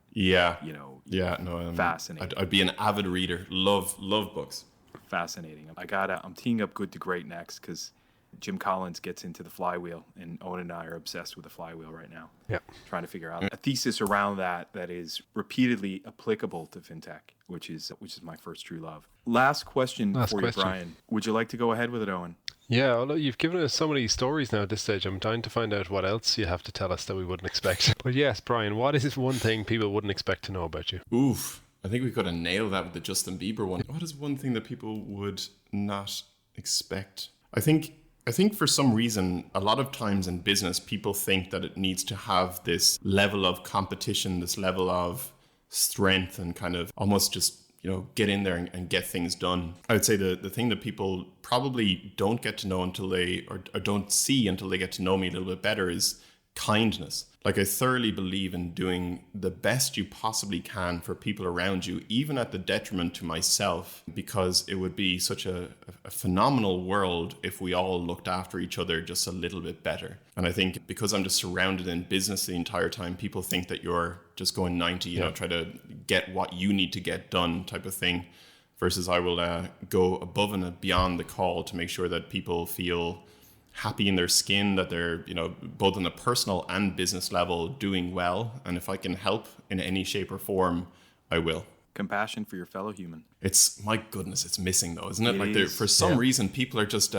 fascinating. I'd be an avid reader. Love books. Fascinating. I'm teeing up Good to Great next because Jim Collins gets into the flywheel, and Owen and I are obsessed with the flywheel right now. Yeah. Trying to figure out a thesis around that is repeatedly applicable to fintech, which is my first true love. Last question for you, Brian. Would you like to go ahead with it, Owen? Yeah, although you've given us so many stories now at this stage, I'm dying to find out what else you have to tell us that we wouldn't expect. But yes, Brian, what is one thing people wouldn't expect to know about you? Oof. I think we could have nailed that with the Justin Bieber one. What is one thing that people would not expect? I think for some reason, a lot of times in business, people think that it needs to have this level of competition, this level of strength, and kind of almost just, get in there and get things done. I would say the thing that people probably don't get to know until or don't see until they get to know me a little bit better is kindness. Like, I thoroughly believe in doing the best you possibly can for people around you, even at the detriment to myself, because it would be such a phenomenal world if we all looked after each other just a little bit better. And I think because I'm just surrounded in business the entire time, people think that you're just going 90, try to get what you need to get done type of thing, versus I will go above and beyond the call to make sure that people feel happy in their skin, that they're, both on a personal and business level doing well. And if I can help in any shape or form, I will. Compassion for your fellow human. It's, my goodness, it's missing though, isn't it? For some reason, people are just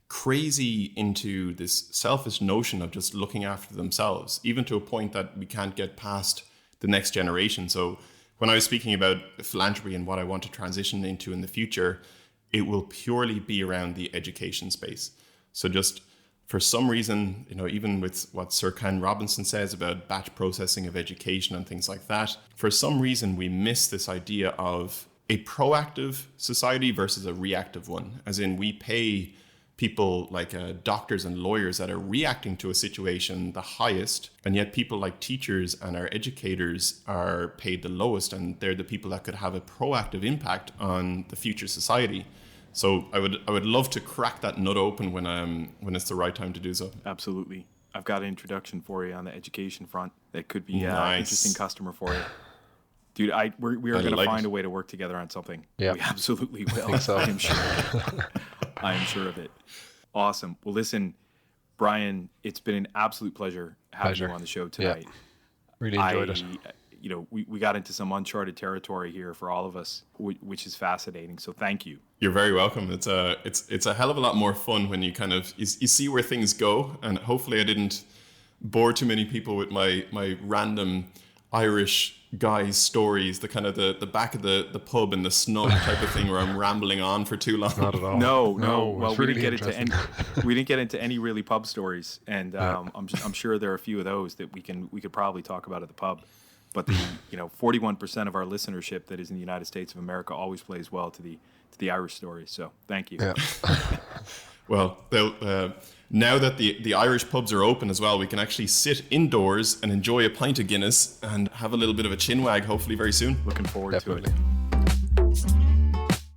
crazy into this selfish notion of just looking after themselves, even to a point that we can't get past the next generation. So when I was speaking about philanthropy and what I want to transition into in the future, it will purely be around the education space. So just for some reason, even with what Sir Ken Robinson says about batch processing of education and things like that, for some reason we miss this idea of a proactive society versus a reactive one. As in, we pay people like doctors and lawyers that are reacting to a situation the highest, and yet people like teachers and our educators are paid the lowest, and they're the people that could have a proactive impact on the future society. So I would love to crack that nut open when it's the right time to do so. Absolutely. I've got an introduction for you on the education front that could be an Nice. interesting customer for you. Dude, we are going to find a way to work together on something. Yeah. We absolutely will. Think so. I am sure. I am sure of it. Awesome. Well, listen, Brian, it's been an absolute pleasure having you on the show tonight. Yeah. Really enjoyed it. We got into some uncharted territory here for all of us, which is fascinating. So thank you. You're very welcome. It's a hell of a lot more fun when you kind of you see where things go, and hopefully I didn't bore too many people with my random Irish guys' stories, the kind of the back of the pub and the snug type of thing where I'm rambling on for too long. Not at all. No. Well, really we didn't get into any really pub stories, and I'm sure there are a few of those that we could probably talk about at the pub. But the 41% of our listenership that is in the United States of America always plays well to the Irish stories. So thank you. Yeah. Well, now that the Irish pubs are open as well, we can actually sit indoors and enjoy a pint of Guinness and have a little bit of a chinwag hopefully very soon. Looking forward Definitely. to it.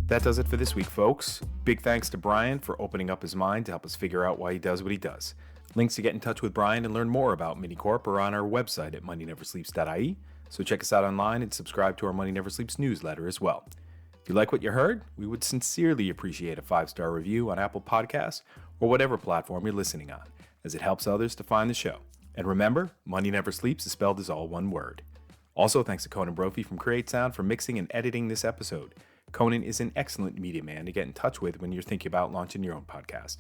That does it for this week, folks. Big thanks to Brian for opening up his mind to help us figure out why he does what he does. Links to get in touch with Brian and learn more about MiniCorp are on our website at moneyneversleeps.ie, so check us out online and subscribe to our Money Never Sleeps newsletter as well. If you like what you heard, we would sincerely appreciate a 5-star review on Apple Podcasts or whatever platform you're listening on, as it helps others to find the show. And remember, Money Never Sleeps is spelled as all one word. Also, thanks to Conan Brophy from Create Sound for mixing and editing this episode. Conan is an excellent media man to get in touch with when you're thinking about launching your own podcast.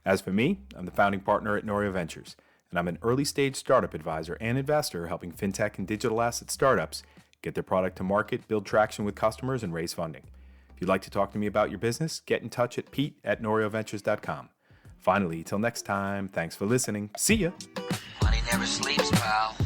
As for me, I'm the founding partner at Norio Ventures, and I'm an early stage startup advisor and investor helping fintech and digital asset startups get their product to market, build traction with customers, and raise funding. If you'd like to talk to me about your business, get in touch at pete@norioventures.com. Finally, till next time, thanks for listening. See ya! Money never sleeps, pal.